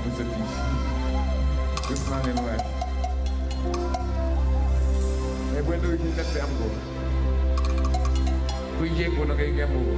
mës a tiis gis naa leen waay mais booy ndëgg ci net bi am ko kuy jéego na ngay ngemb ko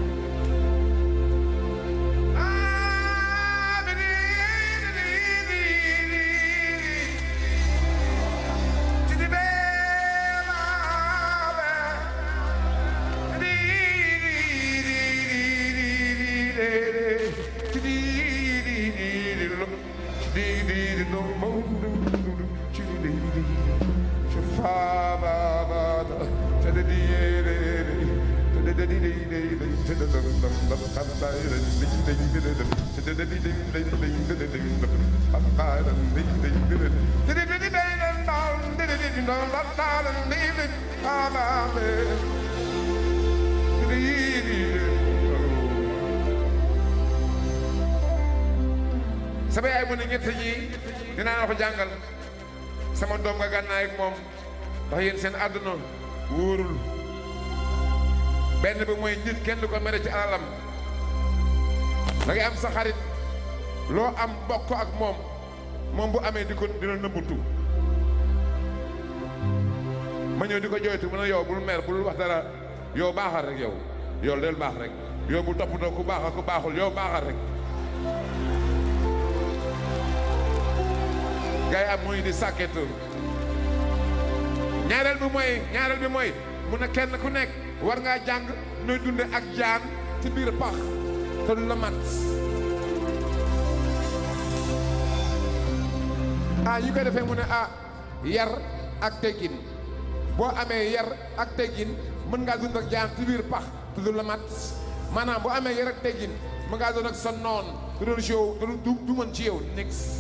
sama yaay mu ne ñett ñi dinaa la ko jàngal sama doom nga gànnaay ak moom ndax yéen seen àdduna wóorul benn bi mooy nit kenn du ko mere ci alalam da ngay am sa xarit loo am bokk ak moom bu amee di ko dina nëbbutu ma ñëw di ko jooytu mu ne yow bul mer bul wax dara yow baaxal rek yow del baax rek yow bul toppatoo ku baax ak ku baaxul yow baaxal rek gars yi am muy di sàkketu ñaareel bi mooy mu ne kenn ku nekk war ngaa jàng nooy dunde ak jaan ci biir pax te du la mat yi koy defee mu ne yar ak teggin boo amee yar ak teggin mën ngaa dund ak jaan ci biir pax te du la mat maanaam boo amee yar ak teggin mën ngaa doon ak sa noon te doon ci yow du mën ci yow nix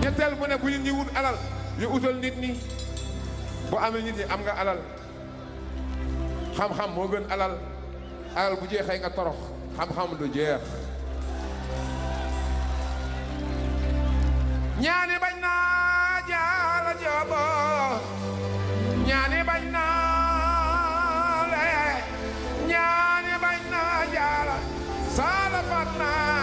ñetteel mu ne bu nit ñi wut alal yu utal nit ñi boo amee nit ñi am nga alal xam-xam moo gën alal bu jeexee nga torox xam-xam du jeex ñaani bañ naa jaala joobo ñaani bañ naa le ñaani bañ naa jaala saala fat naa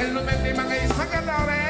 lu mel ni ma ngay sagaloore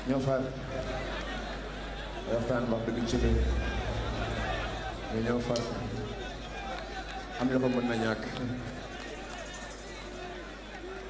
ñoo far waxtaan wax dëgg ci li ñoo far am na ko mën na ñàkk